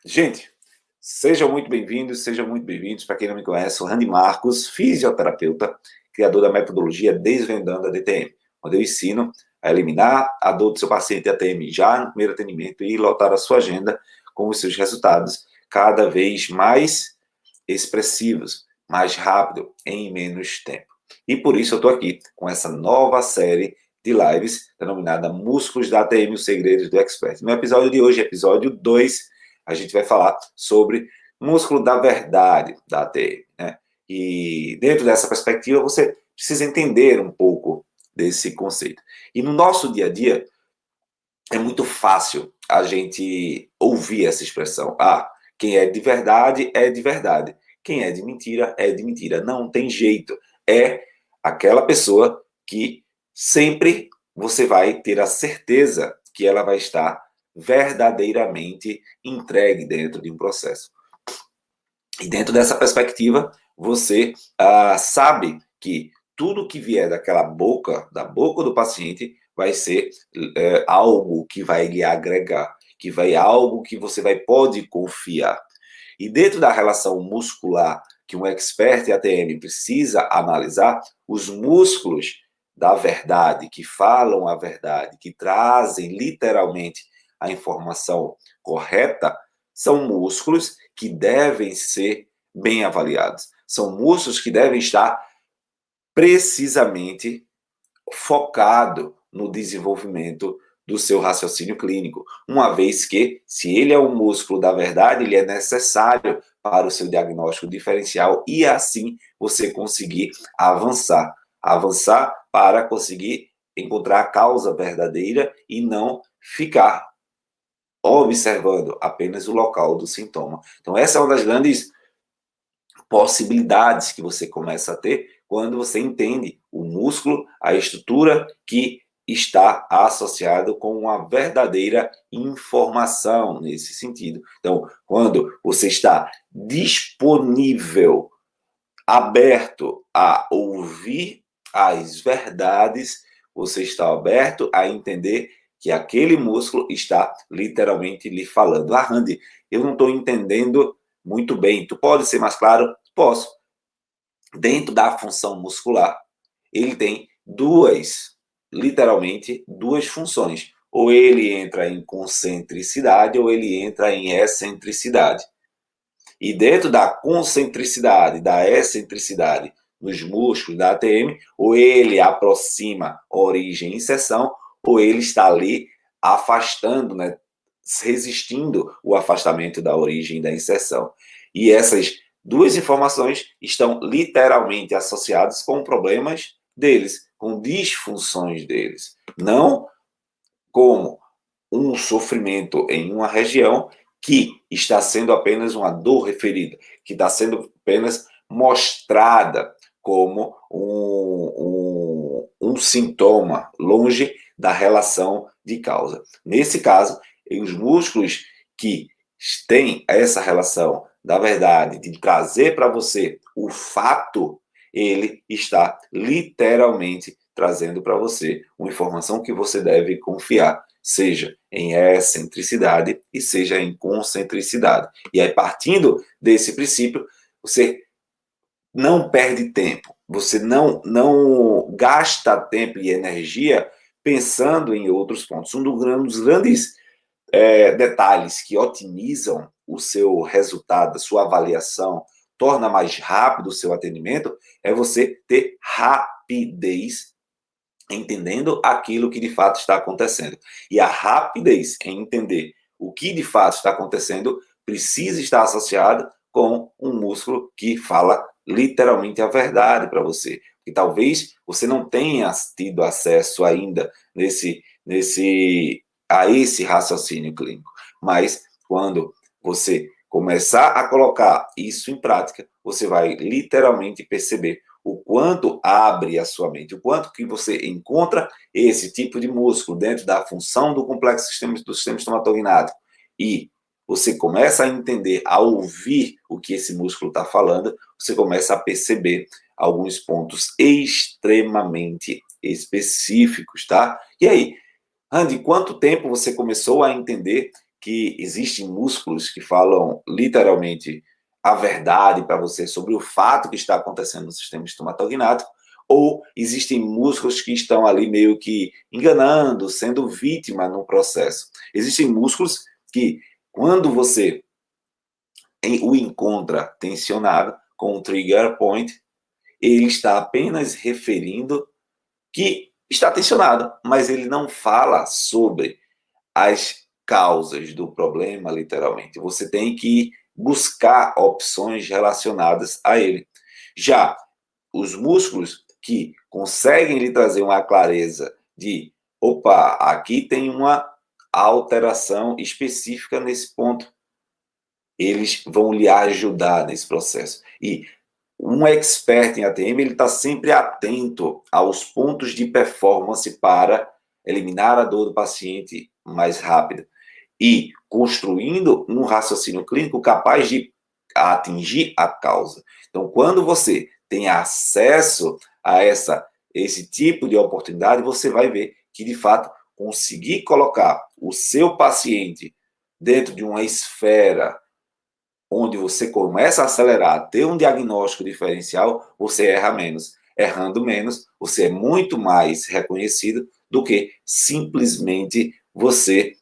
Gente, sejam muito bem-vindos. Para quem não me conhece, sou Randy Marcos, fisioterapeuta, criador da metodologia Desvendando a DTM, onde eu ensino a eliminar a dor do seu paciente ATM já no primeiro atendimento e lotar a sua agenda com os seus resultados cada vez mais expressivos, mais rápido, em menos tempo. E por isso eu estou aqui com essa nova série de lives denominada Músculos da ATM, os segredos do expert. No episódio de hoje, episódio 2, a gente vai falar sobre músculo da verdade da ATM, né? E dentro dessa perspectiva, você precisa entender um pouco desse conceito. E no nosso dia a dia, é muito fácil a gente ouvir essa expressão. Ah, quem é de verdade é de verdade. Quem é de mentira é de mentira. Não tem jeito. É aquela pessoa que sempre você vai ter a certeza que ela vai estar verdadeiramente entregue dentro de um processo. E dentro dessa perspectiva, você sabe que tudo que vier daquela boca, da boca do paciente, vai ser algo que vai lhe agregar, que vai algo que você pode confiar. E dentro da relação muscular que um expert em ATM precisa analisar, os músculos da verdade, que falam a verdade, que trazem literalmente a informação correta, são músculos que devem ser bem avaliados. São músculos que devem estar precisamente focado no desenvolvimento do seu raciocínio clínico, uma vez que, se ele é um músculo da verdade, ele é necessário para o seu diagnóstico diferencial e assim você conseguir avançar. Avançar para conseguir encontrar a causa verdadeira e não ficar observando apenas o local do sintoma. Então, essa é uma das grandes possibilidades que você começa a ter quando você entende o músculo, a estrutura que está associado com uma verdadeira informação nesse sentido. Então, quando você está disponível, aberto a ouvir as verdades, você está aberto a entender que aquele músculo está literalmente lhe falando. Ah, Randy, eu não estou entendendo muito bem. Tu pode ser mais claro? Posso. Dentro da função muscular, ele tem literalmente duas funções. Ou ele entra em concentricidade ou ele entra em excentricidade. E dentro da concentricidade, da excentricidade nos músculos da ATM, ou ele aproxima origem e inserção, ou ele está ali afastando, né, resistindo o afastamento da origem e da inserção. E essas duas informações estão literalmente associadas com problemas deles, com disfunções deles. Não como um sofrimento em uma região que está sendo apenas uma dor referida, que está sendo apenas mostrada como um sintoma, longe da relação de causa. Nesse caso, os músculos que têm essa relação da verdade, de trazer para você o fato, ele está literalmente trazendo para você uma informação que você deve confiar, seja em excentricidade e seja em concentricidade. E aí, partindo desse princípio, você não perde tempo, você não gasta tempo e energia pensando em outros pontos. Um dos grandes detalhes que otimizam o seu resultado, a sua avaliação, torna mais rápido o seu atendimento, é você ter rapidez entendendo aquilo que de fato está acontecendo. E a rapidez em entender o que de fato está acontecendo precisa estar associada com um músculo que fala literalmente a verdade para você. E talvez você não tenha tido acesso ainda a esse raciocínio clínico. Mas quando você começar a colocar isso em prática, você vai literalmente perceber o quanto abre a sua mente, o quanto que você encontra esse tipo de músculo dentro da função do complexo do sistema estomatognático e você começa a entender, a ouvir o que esse músculo está falando, você começa a perceber alguns pontos extremamente específicos, tá? E aí, Andy, quanto tempo você começou a entender que existem músculos que falam literalmente a verdade para você sobre o fato que está acontecendo no sistema estomatognático, ou existem músculos que estão ali meio que enganando, sendo vítima no processo. Existem músculos que, quando você o encontra tensionado com um trigger point, ele está apenas referindo que está tensionado, mas ele não fala sobre as causas do problema, literalmente. Você tem que buscar opções relacionadas a ele. Já os músculos que conseguem lhe trazer uma clareza de, opa, aqui tem uma alteração específica nesse ponto, eles vão lhe ajudar nesse processo. E um expert em ATM, ele está sempre atento aos pontos de performance para eliminar a dor do paciente mais rápida e construindo um raciocínio clínico capaz de atingir a causa. Então, quando você tem acesso a esse tipo de oportunidade, você vai ver que, de fato, conseguir colocar o seu paciente dentro de uma esfera onde você começa a acelerar, ter um diagnóstico diferencial, você erra menos. Errando menos, você é muito mais reconhecido do que simplesmente você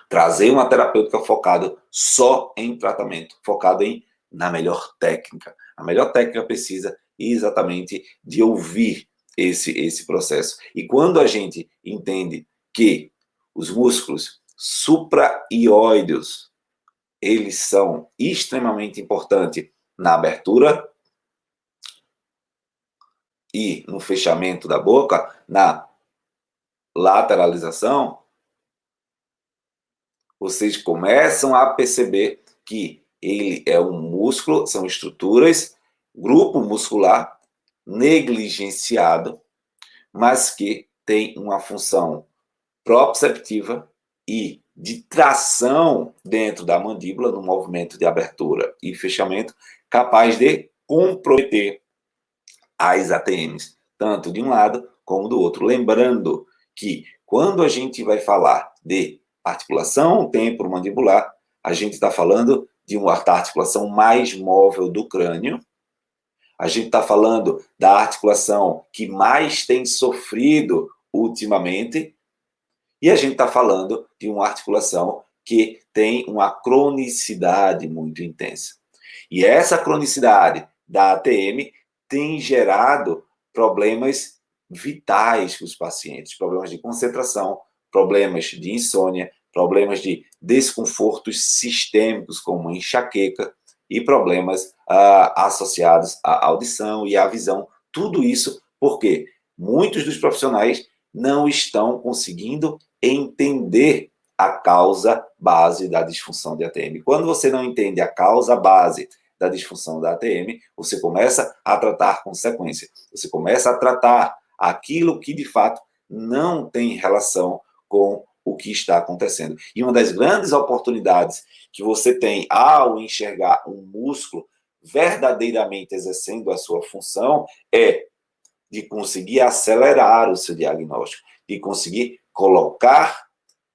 trazer uma terapêutica focada só em tratamento, focado na melhor técnica. A melhor técnica precisa exatamente de ouvir esse processo. E quando a gente entende que os músculos supraioideus, eles são extremamente importantes na abertura e no fechamento da boca, na lateralização, vocês começam a perceber que ele é um músculo, são estruturas, grupo muscular negligenciado, mas que tem uma função proprioceptiva e de tração dentro da mandíbula, no movimento de abertura e fechamento, capaz de comprometer as ATMs, tanto de um lado como do outro. Lembrando que quando a gente vai falar de articulação temporomandibular, a gente está falando de uma articulação mais móvel do crânio, a gente está falando da articulação que mais tem sofrido ultimamente, e a gente está falando de uma articulação que tem uma cronicidade muito intensa. E essa cronicidade da ATM tem gerado problemas vitais para os pacientes, problemas de concentração, problemas de insônia, problemas de desconfortos sistêmicos, como enxaqueca, e problemas associados à audição e à visão. Tudo isso porque muitos dos profissionais não estão conseguindo entender a causa base da disfunção de ATM. Quando você não entende a causa base da disfunção da ATM, você começa a tratar consequência. Você começa a tratar aquilo que, de fato, não tem relação com o que está acontecendo. E uma das grandes oportunidades que você tem ao enxergar um músculo verdadeiramente exercendo a sua função é de conseguir acelerar o seu diagnóstico, de conseguir colocar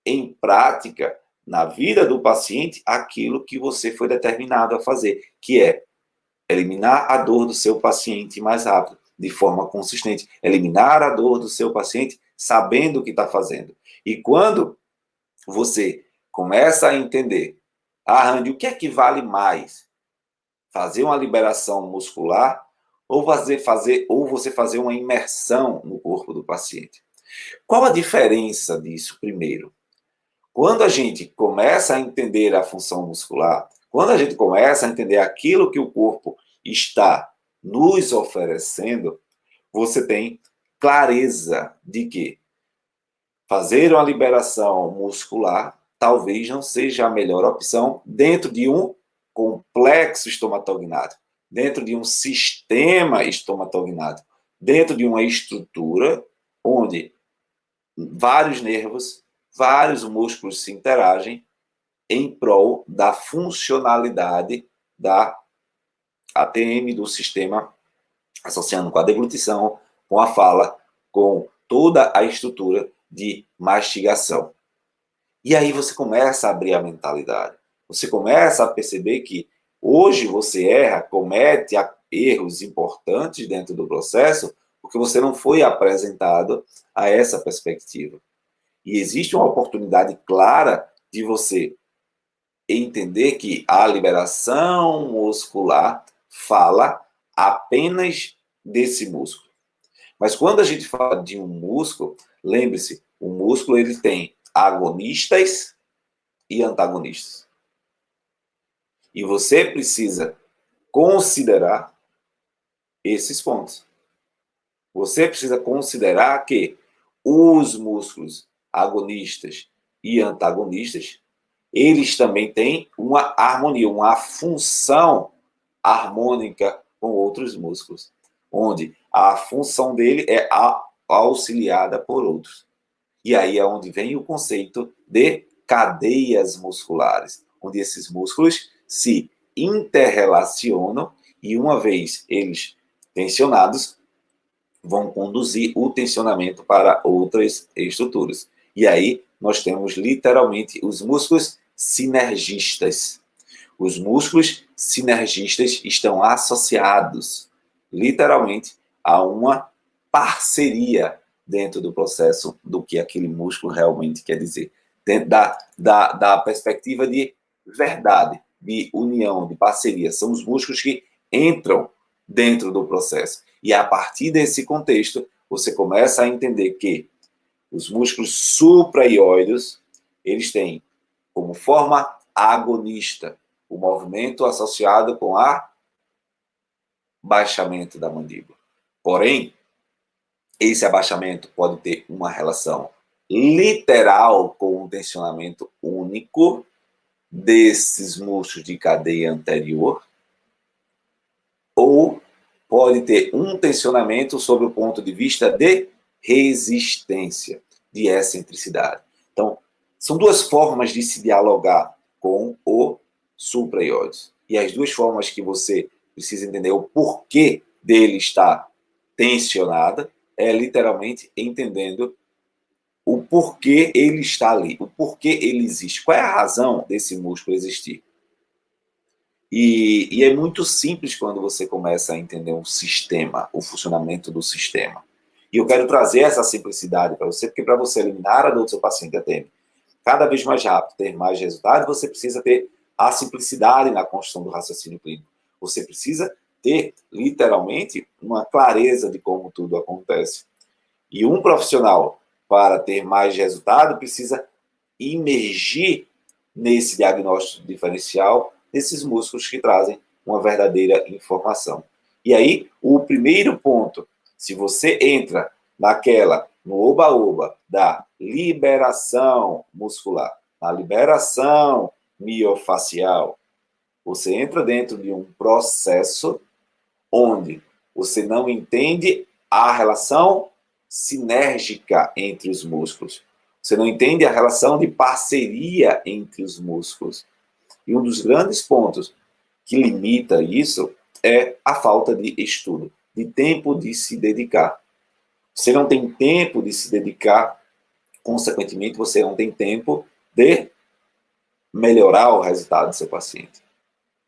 em prática na vida do paciente aquilo que você foi determinado a fazer, que é eliminar a dor do seu paciente mais rápido, de forma consistente. Eliminar a dor do seu paciente sabendo o que está fazendo. E quando você começa a entender, Randy, o que é que vale mais? Fazer uma liberação muscular ou você fazer uma imersão no corpo do paciente? Qual a diferença disso, primeiro? Quando a gente começa a entender a função muscular, quando a gente começa a entender aquilo que o corpo está nos oferecendo, você tem clareza de que fazer uma liberação muscular talvez não seja a melhor opção dentro de um complexo estomatognático, dentro de um sistema estomatognático, dentro de uma estrutura onde vários nervos, vários músculos se interagem em prol da funcionalidade da ATM, do sistema, associando com a deglutição, com a fala, com toda a estrutura de mastigação. E aí você começa a abrir a mentalidade. Você começa a perceber que hoje você erra, comete erros importantes dentro do processo, porque você não foi apresentado a essa perspectiva. E existe uma oportunidade clara de você entender que a liberação muscular fala apenas desse músculo. Mas quando a gente fala de um músculo, lembre-se, o músculo ele tem agonistas e antagonistas. E você precisa considerar esses pontos. Você precisa considerar que os músculos agonistas e antagonistas, eles também têm uma harmonia, uma função harmônica com outros músculos, onde a função dele é auxiliada por outros. E aí é onde vem o conceito de cadeias musculares, onde esses músculos se interrelacionam e, uma vez eles tensionados, vão conduzir o tensionamento para outras estruturas. E aí nós temos literalmente os músculos sinergistas. Os músculos sinergistas estão associados, literalmente, a uma parceria dentro do processo do que aquele músculo realmente quer dizer. Dentro da perspectiva de verdade, de união, de parceria. São os músculos que entram dentro do processo. E a partir desse contexto, você começa a entender que os músculos supraioides, eles têm como forma agonista o movimento associado com abaixamento da mandíbula. Porém, esse abaixamento pode ter uma relação literal com um tensionamento único desses músculos de cadeia anterior, ou pode ter um tensionamento sob o ponto de vista de resistência, de excentricidade. Então, são duas formas de se dialogar com o supraioides. E as duas formas que você precisa entender o porquê dele estar tensionada é literalmente entendendo o porquê ele está ali, o porquê ele existe, qual é a razão desse músculo existir. E é muito simples quando você começa a entender um sistema, o funcionamento do sistema. E eu quero trazer essa simplicidade para você, porque para você eliminar a dor do seu paciente ATM cada vez mais rápido, ter mais resultado, você precisa ter a simplicidade na construção do raciocínio clínico. Você precisa ter, literalmente, uma clareza de como tudo acontece. E um profissional, para ter mais resultado, precisa imergir nesse diagnóstico diferencial desses músculos que trazem uma verdadeira informação. E aí, o primeiro ponto, se você entra no oba-oba da liberação muscular, na liberação miofacial, você entra dentro de um processo onde você não entende a relação sinérgica entre os músculos. Você não entende a relação de parceria entre os músculos. E um dos grandes pontos que limita isso é a falta de estudo, de tempo de se dedicar. Você não tem tempo de se dedicar, consequentemente, você não tem tempo de melhorar o resultado do seu paciente.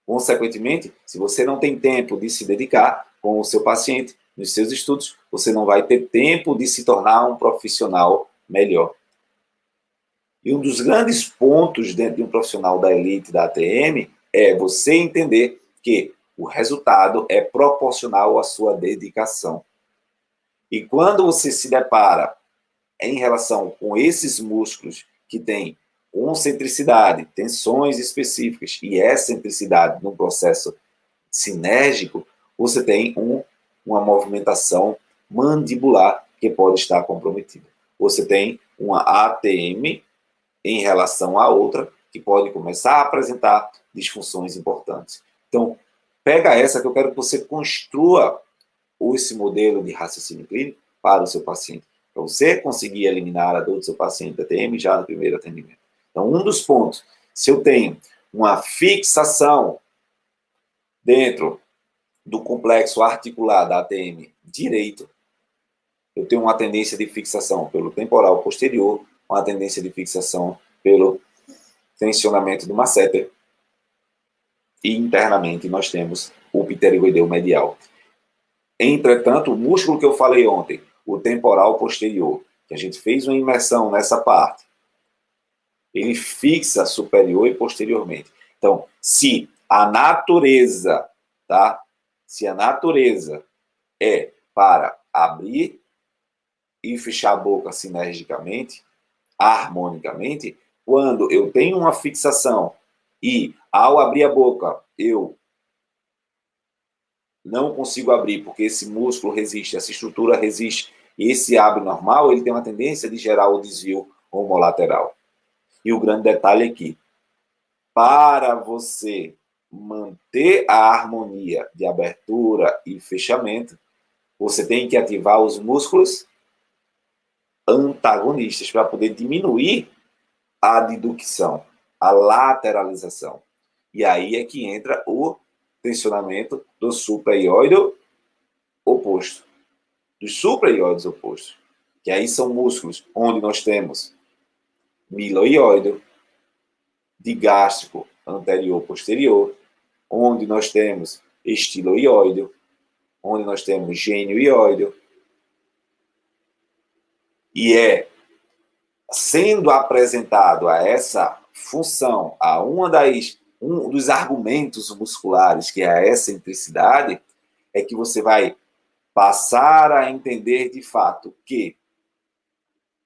Consequentemente, se você não tem tempo de se dedicar com o seu paciente nos seus estudos, você não vai ter tempo de se tornar um profissional melhor. E um dos grandes pontos dentro de um profissional da elite da ATM é você entender que o resultado é proporcional à sua dedicação. E quando você se depara em relação com esses músculos que têm concentricidade, tensões específicas e excentricidade no processo sinérgico, você tem uma movimentação mandibular que pode estar comprometida. Você tem uma ATM em relação à outra que pode começar a apresentar disfunções importantes. Então, pega essa que eu quero que você construa esse modelo de raciocínio clínico para o seu paciente, para você conseguir eliminar a dor do seu paciente ATM já no primeiro atendimento. Então, um dos pontos, se eu tenho uma fixação dentro do complexo articular da ATM direito, eu tenho uma tendência de fixação pelo temporal posterior, uma tendência de fixação pelo tensionamento do masseter. E internamente nós temos o pterigoideu medial. Entretanto, o músculo que eu falei ontem, o temporal posterior, que a gente fez uma imersão nessa parte, ele fixa superior e posteriormente. Então, se a natureza, tá? Se a natureza é para abrir e fechar a boca sinergicamente, harmonicamente, quando eu tenho uma fixação e ao abrir a boca eu não consigo abrir porque esse músculo resiste, essa estrutura resiste, e esse abre normal, ele tem uma tendência de gerar o desvio homolateral. E o grande detalhe aqui, para você manter a harmonia de abertura e fechamento, você tem que ativar os músculos antagonistas para poder diminuir a deducção, a lateralização. E aí é que entra o tensionamento do supraioide oposto, dos supraioides opostos, que aí são músculos onde nós temos miloioide, digástrico anterior-posterior, onde nós temos estiloioide, onde nós temos genioide, e é sendo apresentado a essa função, a um dos argumentos musculares, que é a excentricidade, é que você vai passar a entender de fato que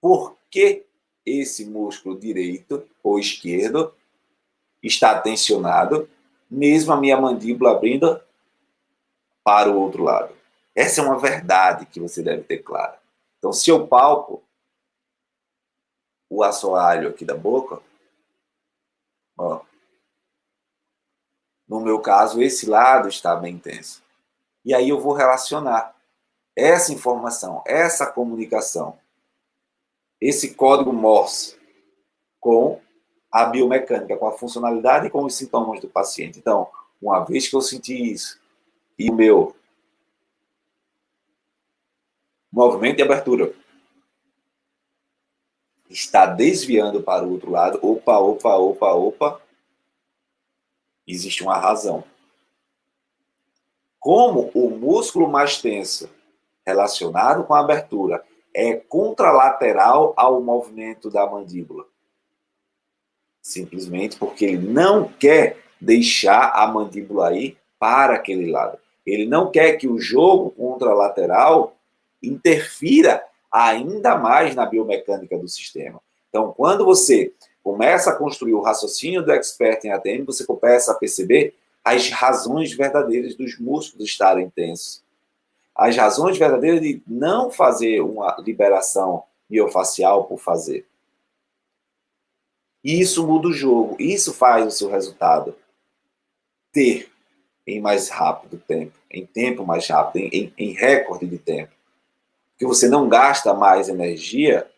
por que esse músculo direito ou esquerdo está tensionado, mesmo a minha mandíbula abrindo para o outro lado. Essa é uma verdade que você deve ter clara. Então, se eu palpo o assoalho aqui da boca, ó, no meu caso, esse lado está bem tenso. E aí eu vou relacionar essa informação, essa comunicação, esse código Morse com a biomecânica, com a funcionalidade e com os sintomas do paciente. Então, uma vez que eu senti isso, e o meu movimento de abertura está desviando para o outro lado, opa, existe uma razão. Como o músculo mais tenso relacionado com a abertura é contralateral ao movimento da mandíbula, simplesmente porque ele não quer deixar a mandíbula ir para aquele lado. Ele não quer que o jogo contralateral interfira ainda mais na biomecânica do sistema. Então, quando você começa a construir o raciocínio do expert em ATM, você começa a perceber as razões verdadeiras dos músculos estarem tensos. As razões verdadeiras de não fazer uma liberação miofacial por fazer. Isso muda o jogo, isso faz o seu resultado ter em mais rápido tempo, em tempo mais rápido, em recorde de tempo. Porque você não gasta mais energia,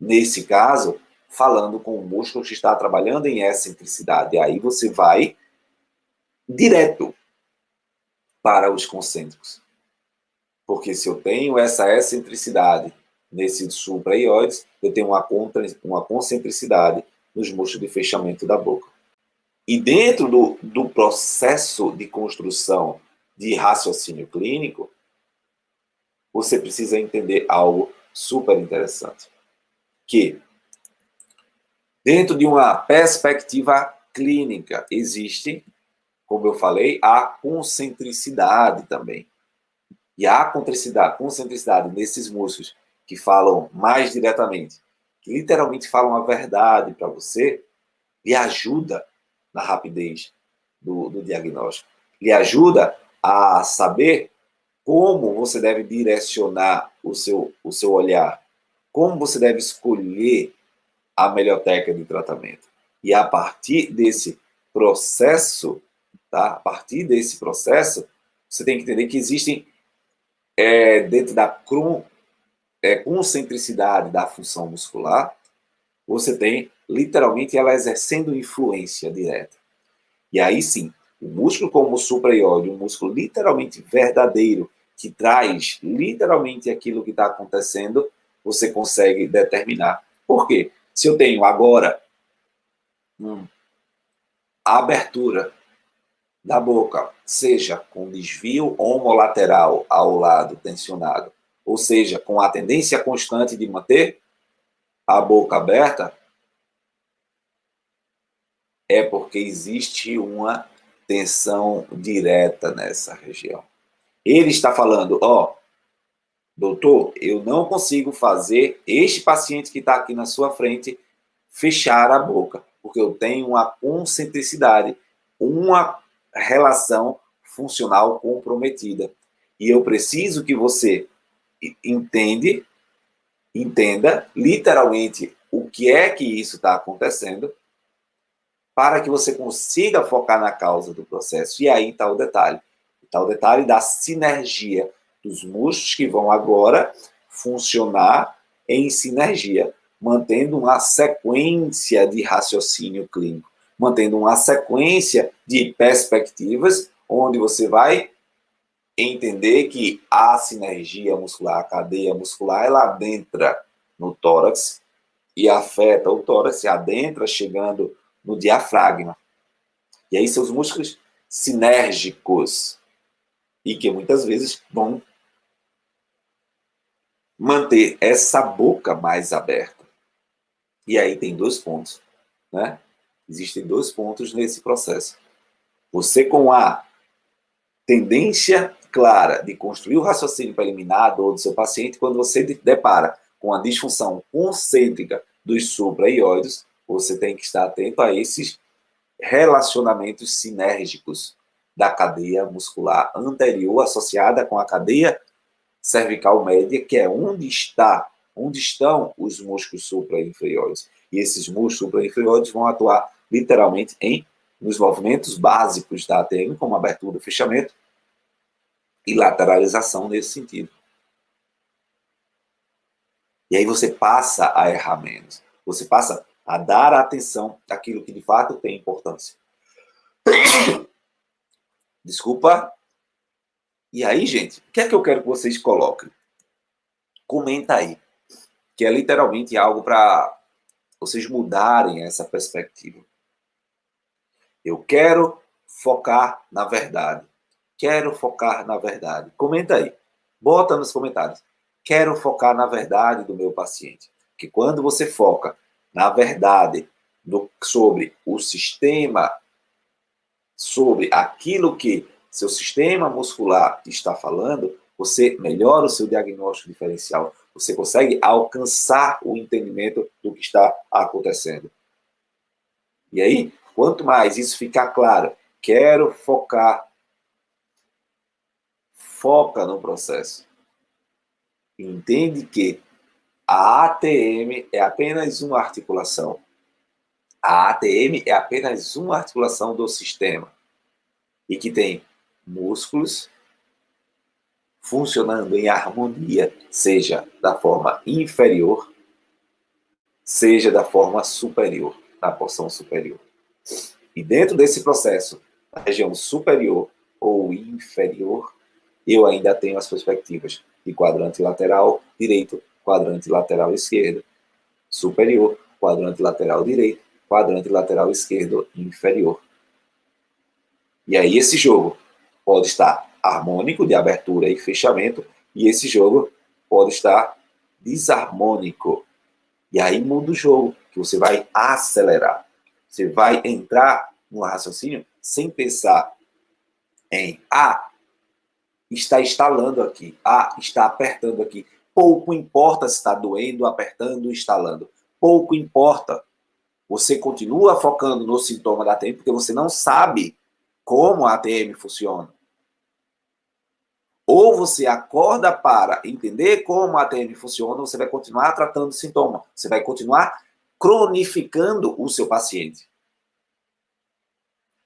nesse caso, falando com o músculo que está trabalhando em excentricidade. E aí você vai direto para os concêntricos. Porque se eu tenho essa excentricidade nesse supraioides, eu tenho uma concentricidade nos músculos de fechamento da boca. E dentro do processo de construção de raciocínio clínico, você precisa entender algo super interessante. Que, dentro de uma perspectiva clínica, existe, como eu falei, a concentricidade também. E a concentricidade nesses músculos que falam mais diretamente, que literalmente falam a verdade para você, lhe ajuda na rapidez do diagnóstico. Lhe ajuda a saber como você deve direcionar o seu olhar, como você deve escolher a melhor técnica de tratamento. E a partir desse processo, tá? A partir desse processo, você tem que entender que existem, dentro da concentricidade da função muscular, você tem, literalmente, ela exercendo influência direta. E aí sim, o músculo como o supraioide, um músculo literalmente verdadeiro, que traz literalmente aquilo que está acontecendo, você consegue determinar. Por quê? Se eu tenho agora a abertura da boca, seja com desvio homolateral ao lado tensionado, ou seja, com a tendência constante de manter a boca aberta, é porque existe uma tensão direta nessa região. Ele está falando, ó, doutor, eu não consigo fazer este paciente que está aqui na sua frente fechar a boca, porque eu tenho uma concentricidade, uma relação funcional comprometida. E eu preciso que você entenda literalmente o que é que isso está acontecendo, para que você consiga focar na causa do processo. E aí está o detalhe. Está o detalhe da sinergia dos músculos que vão agora funcionar em sinergia, mantendo uma sequência de raciocínio clínico, mantendo uma sequência de perspectivas, onde você vai entender que a sinergia muscular, a cadeia muscular, ela adentra no tórax e afeta o tórax, e adentra chegando no diafragma. E aí seus músculos sinérgicos, e que muitas vezes vão manter essa boca mais aberta. E aí tem 2 pontos, né? Existem 2 pontos nesse processo. Você, com a tendência clara de construir o raciocínio preliminar do seu paciente, quando você depara com a disfunção concêntrica dos supra-ióides, você tem que estar atento a esses relacionamentos sinérgicos da cadeia muscular anterior associada com a cadeia cervical média, que é onde estão os músculos supra-inferiores. E esses músculos supra-inferiores vão atuar literalmente nos movimentos básicos da ATM, como abertura, fechamento e lateralização nesse sentido. E aí você passa a errar menos. Você passa a dar atenção àquilo que de fato tem importância. Desculpa. E aí, gente, o que é que eu quero que vocês coloquem? Comenta aí. Que é literalmente algo para vocês mudarem essa perspectiva. Eu quero focar na verdade. Quero focar na verdade. Comenta aí. Bota nos comentários. Quero focar na verdade do meu paciente. Que quando você foca na verdade sobre o sistema, sobre aquilo que seu sistema muscular está falando, você melhora o seu diagnóstico diferencial. Você consegue alcançar o entendimento do que está acontecendo. E aí, quanto mais isso ficar claro, quero focar, foca no processo. Entende que a ATM é apenas uma articulação. A ATM é apenas uma articulação do sistema. E que tem músculos funcionando em harmonia, seja da forma inferior, seja da forma superior, na porção superior. E dentro desse processo, na região superior ou inferior, eu ainda tenho as perspectivas de quadrante lateral direito, quadrante lateral esquerdo, superior, quadrante lateral direito, quadrante lateral esquerdo inferior. E aí esse jogo pode estar harmônico, de abertura e fechamento, e esse jogo pode estar desarmônico. E aí muda o jogo, que você vai acelerar. Você vai entrar no raciocínio sem pensar em está estalando aqui, está apertando aqui. Pouco importa se está doendo, apertando, instalando. Pouco importa. Você continua focando no sintoma da ATM, porque você não sabe como a ATM funciona. Ou você acorda para entender como a ATM funciona, ou você vai continuar tratando o sintoma. Você vai continuar cronificando o seu paciente.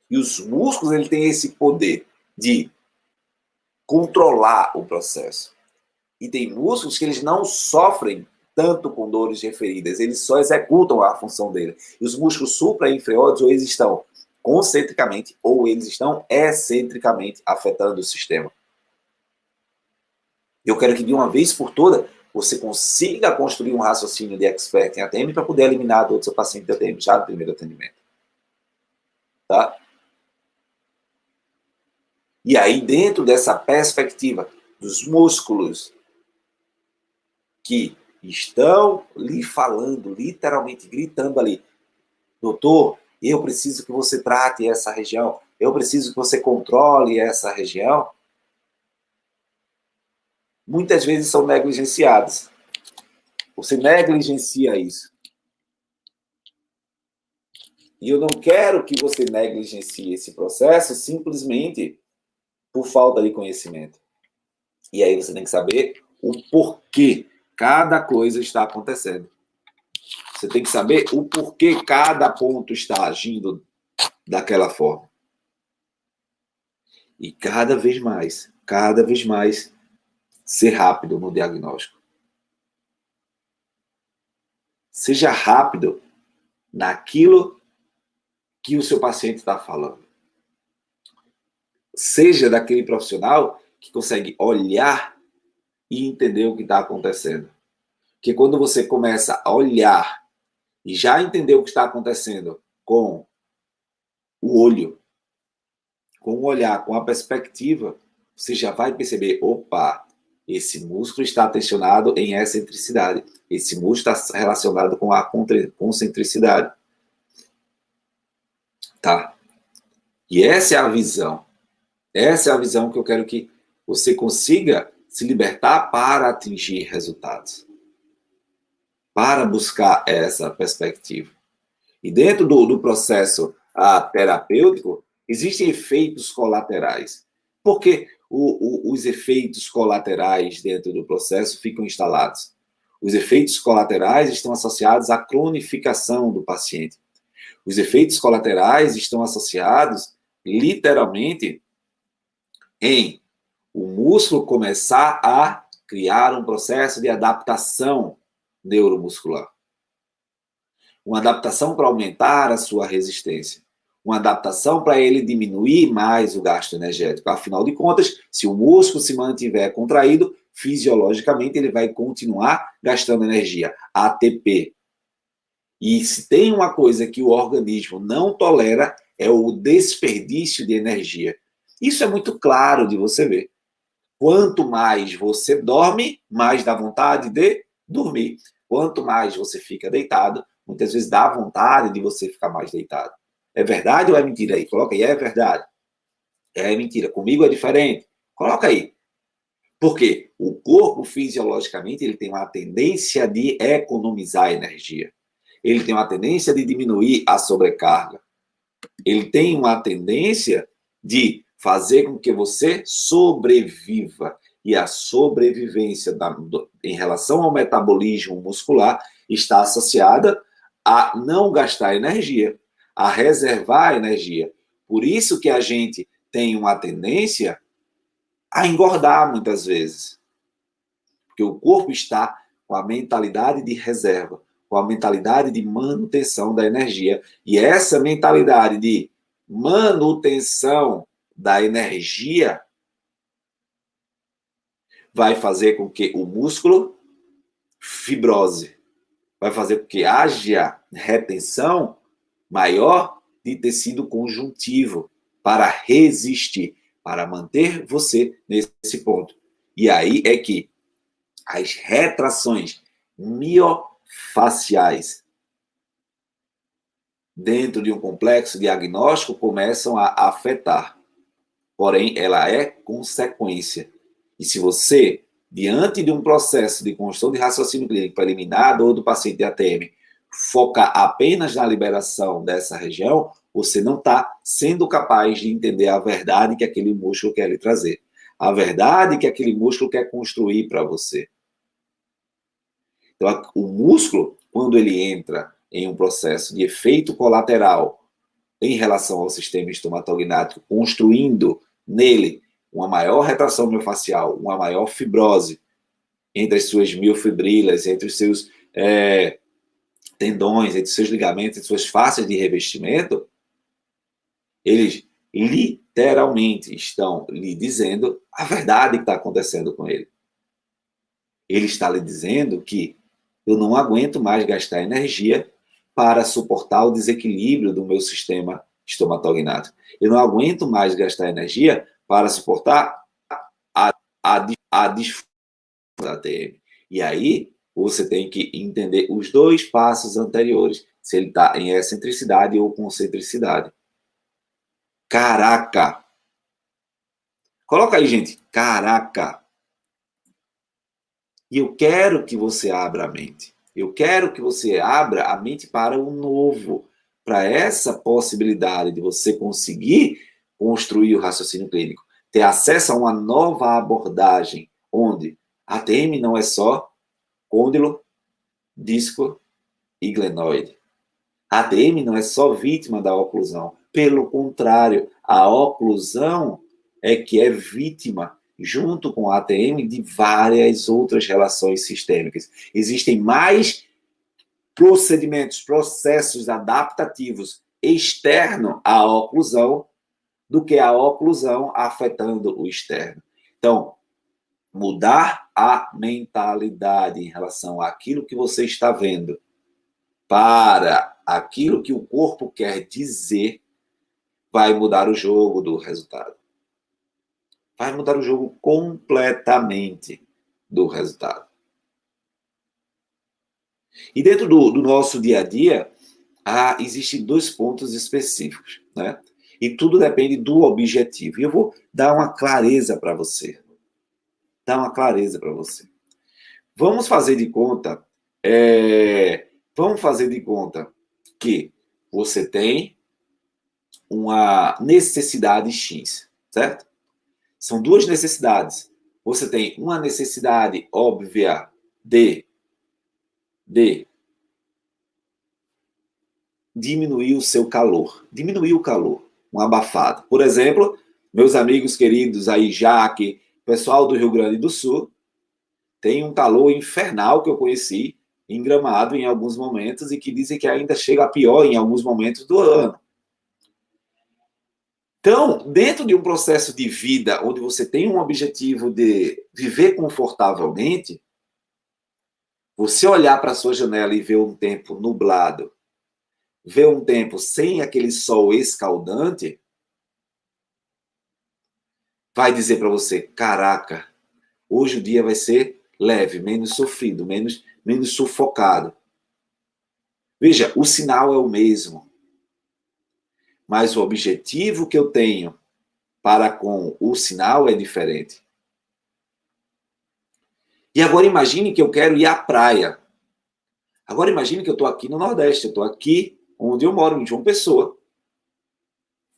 E os músculos, ele tem esse poder de controlar o processo. E tem músculos que eles não sofrem tanto com dores referidas, eles só executam a função dele. E os músculos supra e inferiores, ou eles estão concentricamente, ou eles estão excentricamente afetando o sistema. Eu quero que de uma vez por toda você consiga construir um raciocínio de expert em ATM para poder eliminar a dor do seu paciente de ATM já no primeiro atendimento. Tá? E aí, dentro dessa perspectiva dos músculos que estão lhe falando, literalmente gritando ali, doutor, eu preciso que você trate essa região, eu preciso que você controle essa região, muitas vezes são negligenciados. Você negligencia isso. E eu não quero que você negligencie esse processo simplesmente por falta de conhecimento. E aí você tem que saber o porquê cada coisa está acontecendo. Você tem que saber o porquê cada ponto está agindo daquela forma. E cada vez mais, ser rápido no diagnóstico. Seja rápido naquilo que o seu paciente está falando. Seja daquele profissional que consegue olhar e entender o que está acontecendo. Porque quando você começa a olhar e já entender o que está acontecendo com o olho, com o olhar, com a perspectiva, você já vai perceber, opa, esse músculo está tensionado em excentricidade. Esse músculo está relacionado com a concentricidade. Tá? E essa é a visão. Essa é a visão que eu quero que você consiga se libertar para atingir resultados. Para buscar essa perspectiva. E dentro do processo terapêutico, existem efeitos colaterais. Por que os efeitos colaterais dentro do processo ficam instalados? Os efeitos colaterais estão associados à cronificação do paciente. Os efeitos colaterais estão associados, literalmente, em o músculo começar a criar um processo de adaptação neuromuscular. Uma adaptação para aumentar a sua resistência. Uma adaptação para ele diminuir mais o gasto energético. Afinal de contas, se o músculo se mantiver contraído, fisiologicamente ele vai continuar gastando energia, ATP. E se tem uma coisa que o organismo não tolera, é o desperdício de energia. Isso é muito claro de você ver. Quanto mais você dorme, mais dá vontade de dormir. Quanto mais você fica deitado, muitas vezes dá vontade de você ficar mais deitado. É verdade ou é mentira aí? Coloca aí, é verdade. É mentira. Comigo é diferente. Coloca aí. Por quê? O corpo, fisiologicamente, ele tem uma tendência de economizar energia. Ele tem uma tendência de diminuir a sobrecarga. Ele tem uma tendência de fazer com que você sobreviva. E a sobrevivência em relação ao metabolismo muscular está associada a não gastar energia, a reservar energia. Por isso que a gente tem uma tendência a engordar muitas vezes. Porque o corpo está com a mentalidade de reserva, com a mentalidade de manutenção da energia. E essa mentalidade de manutenção da energia vai fazer com que o músculo fibrose, vai fazer com que haja retenção maior de tecido conjuntivo para resistir, para manter você nesse ponto. E aí é que as retrações miofaciais dentro de um complexo diagnóstico começam a afetar. Porém, ela é consequência. E se você, diante de um processo de construção de raciocínio clínico para eliminar a dor do paciente de ATM, focar apenas na liberação dessa região, você não está sendo capaz de entender a verdade que aquele músculo quer lhe trazer. A verdade que aquele músculo quer construir para você. Então, o músculo, quando ele entra em um processo de efeito colateral em relação ao sistema estomatognático, construindo nele uma maior retração miofascial, uma maior fibrose entre as suas miofibrilas, entre os seus tendões, entre os seus ligamentos, entre suas faces de revestimento, eles literalmente estão lhe dizendo a verdade que está acontecendo com ele. Ele está lhe dizendo que eu não aguento mais gastar energia para suportar o desequilíbrio do meu sistema estomatognático. Eu não aguento mais gastar energia para suportar a disfunção da TM. E aí, você tem que entender os dois passos anteriores, se ele está em excentricidade ou concentricidade. Caraca! Coloca aí, gente. Caraca! E eu quero que você abra a mente. Eu quero que você abra a mente para o novo, para essa possibilidade de você conseguir construir o raciocínio clínico, ter acesso a uma nova abordagem, onde a TM não é só côndilo, disco e glenoide. A TM não é só vítima da oclusão. Pelo contrário, a oclusão é que é vítima, junto com a ATM, de várias outras relações sistêmicas. Existem mais procedimentos, processos adaptativos externos à oclusão do que a oclusão afetando o externo. Então, mudar a mentalidade em relação àquilo que você está vendo para aquilo que o corpo quer dizer vai mudar o jogo do resultado. Vai mudar o jogo completamente do resultado. E dentro do nosso dia a dia, existem 2 pontos específicos, né? E tudo depende do objetivo. E eu vou dar uma clareza para você. Vamos fazer de conta, que você tem uma necessidade X, certo? São 2 necessidades. Você tem uma necessidade óbvia de diminuir o seu calor. Diminuir o calor, um abafado. Por exemplo, meus amigos queridos aí, Jaque, pessoal do Rio Grande do Sul, tem um calor infernal que eu conheci em Gramado em alguns momentos e que dizem que ainda chega a pior em alguns momentos do ano. Então, dentro de um processo de vida onde você tem um objetivo de viver confortavelmente, você olhar para a sua janela e ver um tempo nublado, ver um tempo sem aquele sol escaldante, vai dizer para você, caraca, hoje o dia vai ser leve, menos sofrido, menos sufocado. Veja, o sinal é o mesmo, mas o objetivo que eu tenho para com o sinal é diferente. E agora imagine que eu quero ir à praia. Agora imagine que eu estou aqui no Nordeste, eu estou aqui onde eu moro, em João Pessoa.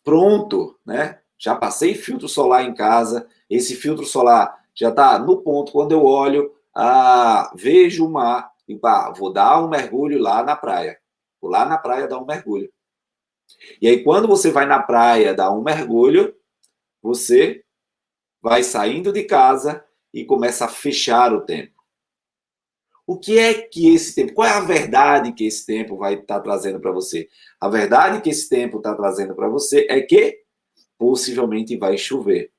Pronto, né? Já passei filtro solar em casa, esse filtro solar já está no ponto, quando eu olho, vejo o mar, e vou dar um mergulho lá na praia. Vou lá na praia dar um mergulho. E aí, quando você vai na praia dar um mergulho, você vai saindo de casa e começa a fechar o tempo. O que é que esse tempo, qual é a verdade que esse tempo vai estar trazendo para você? A verdade que esse tempo está trazendo para você é que possivelmente vai chover.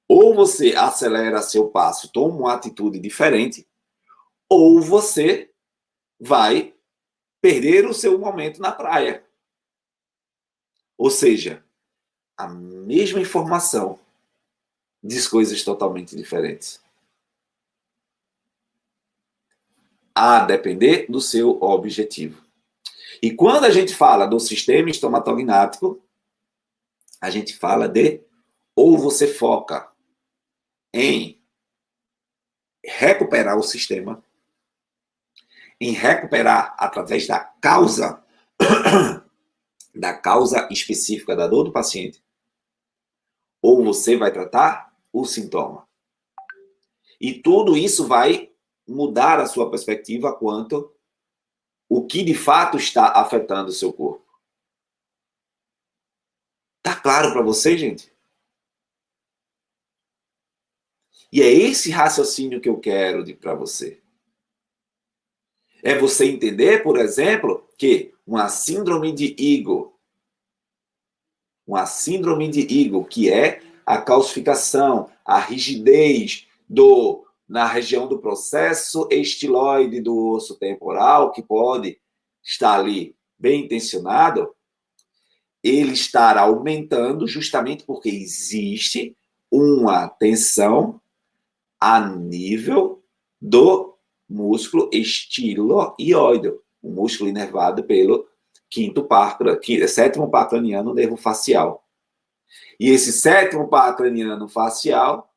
Ou você acelera seu passo, toma uma atitude diferente, ou você vai perder o seu momento na praia. Ou seja, a mesma informação diz coisas totalmente diferentes. A depender do seu objetivo. E quando a gente fala do sistema estomatognático, a gente fala de ou você foca em recuperar o sistema, em recuperar através da causa específica da dor do paciente, ou você vai tratar o sintoma. E tudo isso vai mudar a sua perspectiva quanto o que de fato está afetando o seu corpo. Tá claro para você, gente? E é esse raciocínio que eu quero para você. É você entender, por exemplo, que uma síndrome de Igor, que é a calcificação, a rigidez do na região do processo estiloide do osso temporal, que pode estar ali bem intencionado, ele estará aumentando justamente porque existe uma tensão a nível do músculo estiloióide, o músculo inervado pelo sétimo par craniano, nervo facial. E esse sétimo par craniano facial,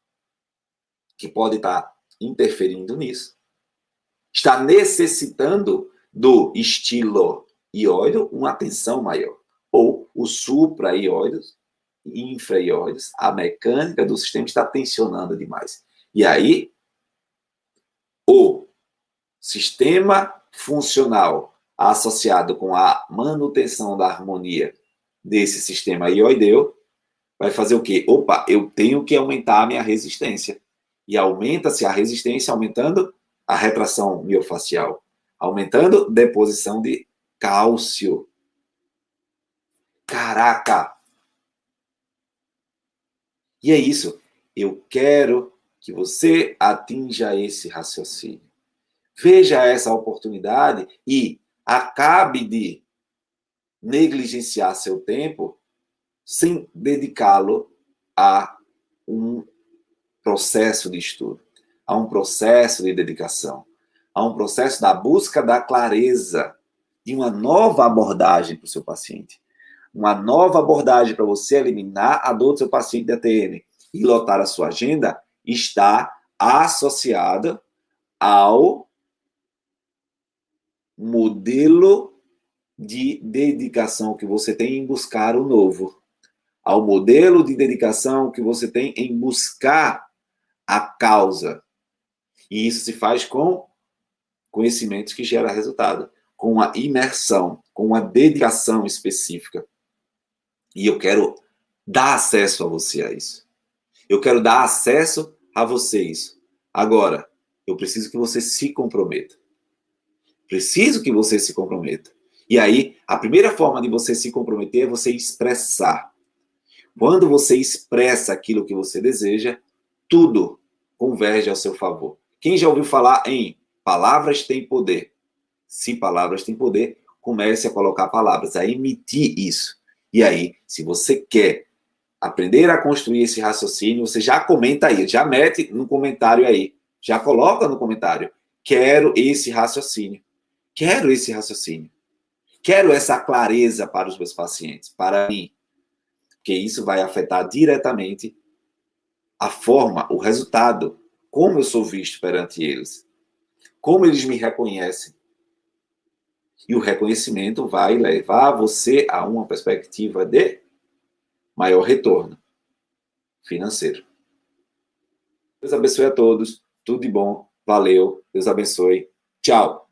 que pode estar interferindo nisso, está necessitando do estiloióide uma tensão maior, ou o supraioides, infraioides, a mecânica do sistema está tensionando demais. E aí, o sistema funcional associado com a manutenção da harmonia desse sistema ioideu vai fazer o quê? Opa, eu tenho que aumentar a minha resistência. E aumenta-se a resistência, aumentando a retração miofacial, aumentando deposição de cálcio. Caraca! E é isso. Eu quero que você atinja esse raciocínio. Veja essa oportunidade e acabe de negligenciar seu tempo sem dedicá-lo a um processo de estudo, a um processo de dedicação, a um processo da busca da clareza, de uma nova abordagem para o seu paciente. Uma nova abordagem para você eliminar a dor do seu paciente da TM e lotar a sua agenda está associada ao modelo de dedicação que você tem em buscar o novo, ao modelo de dedicação que você tem em buscar a causa. E isso se faz com conhecimentos que geram resultado, com uma imersão, com uma dedicação específica. E eu quero dar acesso a você a isso. Eu quero dar acesso a você isso. Agora, eu preciso que você se comprometa. Preciso que você se comprometa. E aí, a primeira forma de você se comprometer é você expressar. Quando você expressa aquilo que você deseja, tudo converge ao seu favor. Quem já ouviu falar em palavras têm poder? Se palavras têm poder, comece a colocar palavras, a emitir isso. E aí, se você quer aprender a construir esse raciocínio, você já comenta aí, já mete no comentário aí, já coloca no comentário. Quero esse raciocínio. Quero esse raciocínio. Quero essa clareza para os meus pacientes, para mim. Porque isso vai afetar diretamente a forma, o resultado, como eu sou visto perante eles, como eles me reconhecem. E o reconhecimento vai levar você a uma perspectiva de maior retorno financeiro. Deus abençoe a todos. Tudo de bom. Valeu. Deus abençoe. Tchau.